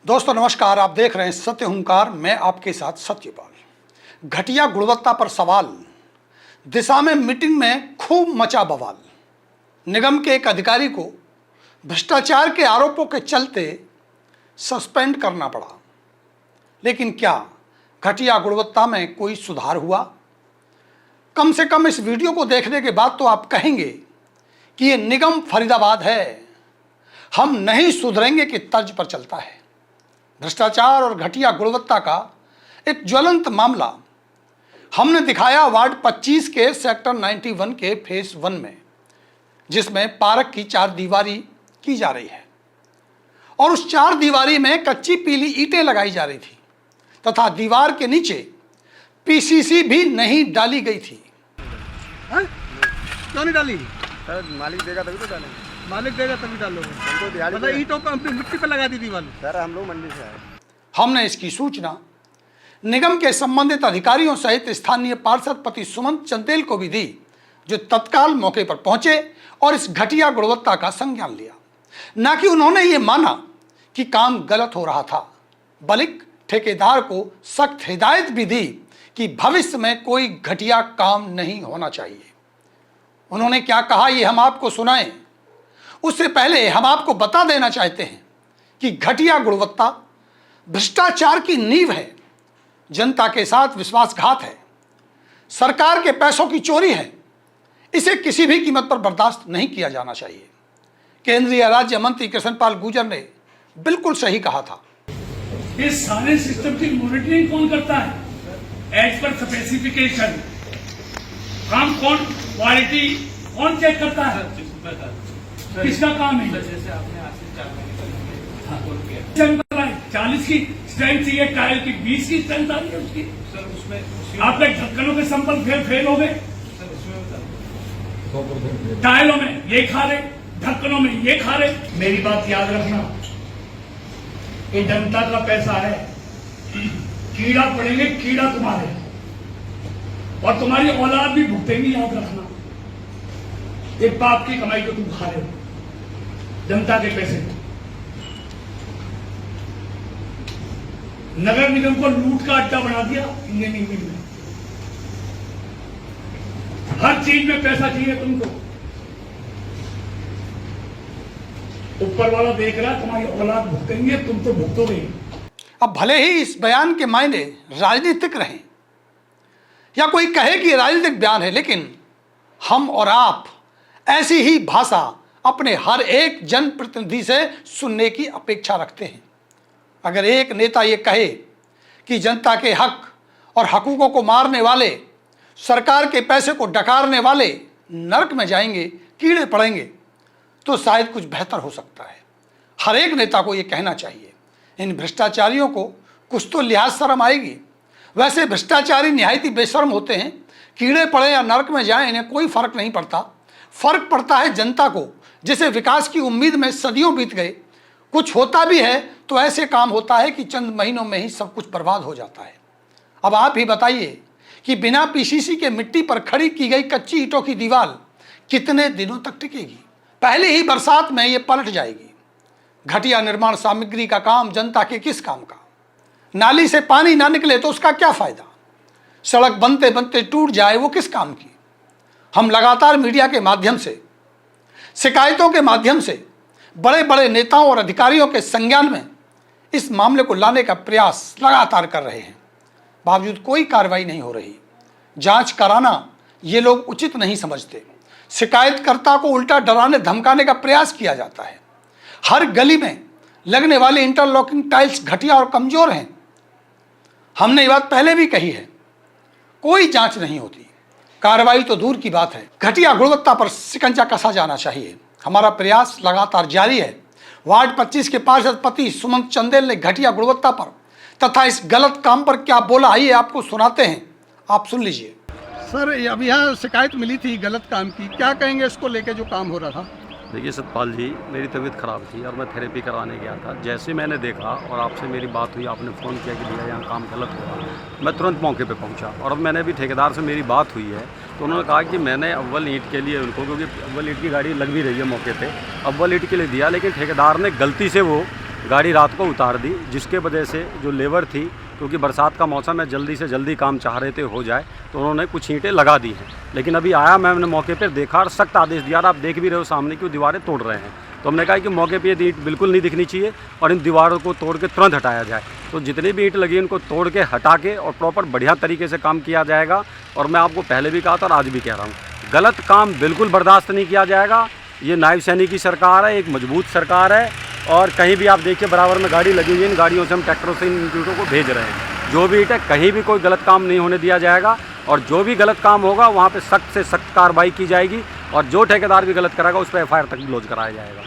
दोस्तों नमस्कार, आप देख रहे हैं सत्य हुंकार। मैं आपके साथ सत्यपाल। घटिया गुणवत्ता पर सवाल, दिशा में मीटिंग में खूब मचा बवाल। निगम के एक अधिकारी को भ्रष्टाचार के आरोपों के चलते सस्पेंड करना पड़ा। लेकिन क्या घटिया गुणवत्ता में कोई सुधार हुआ? कम से कम इस वीडियो को देखने के बाद तो आप कहेंगे कि ये निगम फरीदाबाद है, हम नहीं सुधरेंगे की तर्ज पर चलता है। भ्रष्टाचार और घटिया गुणवत्ता का एक ज्वलंत मामला हमने दिखाया वार्ड 25 के सेक्टर 91 के फेज 1 में, जिसमें पार्क की 4 दीवारी की जा रही है और उस 4 दीवारी में कच्ची पीली ईंटें लगाई जा रही थी तथा दीवार के नीचे पीसीसी भी नहीं डाली गई थी। क्यों नहीं डाली? सर मालिक देगा तभी तो डालेंगे। मालिक देगा तभी डालोगे। मतलब ईंटों को अपनी मिट्टी पर लगा दी दीवार। सर हम लोग मंडी से आए। हमने इसकी सूचना निगम के संबंधित अधिकारियों सहित स्थानीय पार्षद पति सुमंत चंदेल को भी दी, जो तत्काल मौके पर पहुंचे और इस घटिया गुणवत्ता का संज्ञान लिया। न कि उन्होंने ये माना कि काम गलत हो रहा था, बल्कि ठेकेदार को सख्त हिदायत भी दी कि भविष्य में कोई घटिया काम नहीं होना चाहिए। उन्होंने क्या कहा ये हम आपको सुनाएं, उससे पहले हम आपको बता देना चाहते हैं कि घटिया गुणवत्ता भ्रष्टाचार की नींव है, जनता के साथ विश्वासघात है, सरकार के पैसों की चोरी है। इसे किसी भी कीमत पर बर्दाश्त नहीं किया जाना चाहिए। केंद्रीय राज्य मंत्री कृष्णपाल गुर्जर ने बिल्कुल सही कहा था। इस सारे सिस्टम की मॉनिटरिंग कौन करता है? एज पर स्पेसिफिकेशन काम कौन, क्वालिटी कौन चेक करता है? किसका काम है? जैसे आपने 40 की स्ट्रेंथ चाहिए, टाइल की 20 की स्ट्रेंथ आ रही है उसकी। सर उसमें आपके ढक्कनों के संपर्क फेल हो गए। टाइलों में ये खा रहे, ढक्कनों में ये खा रहे। मेरी बात याद रखना, ये जनता का पैसा है, कीड़ा पड़ेंगे कीड़ा तुम्हारे, और तुम्हारी औलाद भी भुगतेंगी। याद रखना, एक बाप की कमाई को तुम खा रहे हो, जनता के पैसे। नगर निगम को लूट का अड्डा बना दिया इंजीनियरिंग में। हर चीज में पैसा चाहिए तुमको। ऊपर वाला देख रहा है, तुम्हारी औलाद भुगतेंगे, तुम तो भुगतोगे। अब भले ही इस बयान के मायने राजनीतिक रहें या कोई कहे कि राजनीतिक बयान है, लेकिन हम और आप ऐसी ही भाषा अपने हर एक जनप्रतिनिधि से सुनने की अपेक्षा रखते हैं। अगर एक नेता ये कहे कि जनता के हक और हकूकों को मारने वाले, सरकार के पैसे को डकारने वाले नरक में जाएंगे, कीड़े पड़ेंगे, तो शायद कुछ बेहतर हो सकता है। हर एक नेता को ये कहना चाहिए। इन भ्रष्टाचारियों को कुछ तो लिहाज शर्म आएगी। वैसे भ्रष्टाचारी निहायती बेशर्म होते हैं। कीड़े पड़े या नरक में जाएं, इन्हें कोई फर्क नहीं पड़ता। फर्क पड़ता है जनता को, जिसे विकास की उम्मीद में सदियों बीत गए। कुछ होता भी है तो ऐसे काम होता है कि चंद महीनों में ही सब कुछ बर्बाद हो जाता है। अब आप ही बताइए कि बिना पीसीसी के मिट्टी पर खड़ी की गई कच्ची ईंटों की दीवार कितने दिनों तक टिकेगी? पहले ही बरसात में ये पलट जाएगी। घटिया निर्माण सामग्री का काम जनता के किस काम का? नाली से पानी ना निकले तो उसका क्या फायदा? सड़क बनते बनते टूट जाए, वो किस काम की? हम लगातार मीडिया के माध्यम से, शिकायतों के माध्यम से बड़े बड़े नेताओं और अधिकारियों के संज्ञान में इस मामले को लाने का प्रयास लगातार कर रहे हैं, बावजूद कोई कार्रवाई नहीं हो रही। जांच कराना ये लोग उचित नहीं समझते। शिकायतकर्ता को उल्टा डराने धमकाने का प्रयास किया जाता है। हर गली में लगने वाले इंटरलॉकिंग टाइल्स घटिया और कमजोर हैं। हमने ये बात पहले भी कही है, कोई जांच नहीं होती। कार्रवाई तो दूर की बात है, घटिया गुणवत्ता पर शिकंजा कसा जाना चाहिए। हमारा प्रयास लगातार जारी है। वार्ड 25 के पार्षद पति सुमंत चंदेल ने घटिया गुणवत्ता पर तथा इस गलत काम पर क्या बोला, आइए आपको सुनाते हैं, आप सुन लीजिए। सर अब यहाँ शिकायत मिली थी गलत काम की, क्या कहेंगे इसको लेके जो काम हो रहा था? देखिए सतपाल जी, मेरी तबीयत ख़राब थी और मैं थेरेपी करवाने गया था। जैसे मैंने देखा और आपसे मेरी बात हुई, आपने फ़ोन किया कि भैया यहाँ काम गलत हुआ, मैं तुरंत मौके पे पहुँचा। और अब मैंने भी ठेकेदार से मेरी बात हुई है तो उन्होंने कहा कि मैंने अव्वल ईंट के लिए उनको, क्योंकि अव्वल ईंट की गाड़ी लग भी रही है मौके पे, अव्वल ईंट के लिए दिया, लेकिन ठेकेदार ने गलती से वो गाड़ी रात को उतार दी, जिसके वजह से जो लेबर थी, क्योंकि बरसात का मौसम है, जल्दी से जल्दी काम चाह रहे थे हो जाए, तो उन्होंने कुछ ईंटें लगा दी हैं। लेकिन अभी आया, मैंने मौके पर देखा और सख्त आदेश दिया, आप देख भी रहे हो सामने की वो दीवारें तोड़ रहे हैं। तो हमने कहा कि मौके पे ये ईंट बिल्कुल नहीं दिखनी चाहिए और इन दीवारों को तोड़ के तुरंत हटाया जाए। तो जितनी भी ईंट लगी इनको तोड़ के हटा के और प्रॉपर बढ़िया तरीके से काम किया जाएगा। और मैं आपको पहले भी कहा था और आज भी कह रहा हूँ, गलत काम बिल्कुल बर्दाश्त नहीं किया जाएगा। ये नायब सैनिक की सरकार है, एक मजबूत सरकार है, और कहीं भी आप देखिए बराबर में गाड़ी लगी हुई है, इन गाड़ियों से हम ट्रैक्टरों से इन ईंटों को भेज रहे हैं। जो भी ईंट है, कहीं भी कोई गलत काम नहीं होने दिया जाएगा, और जो भी गलत काम होगा वहाँ पे सख्त से सख्त कार्रवाई की जाएगी, और जो ठेकेदार भी गलत कराएगा उस पर FIR तक भी लॉन्च कराया जाएगा।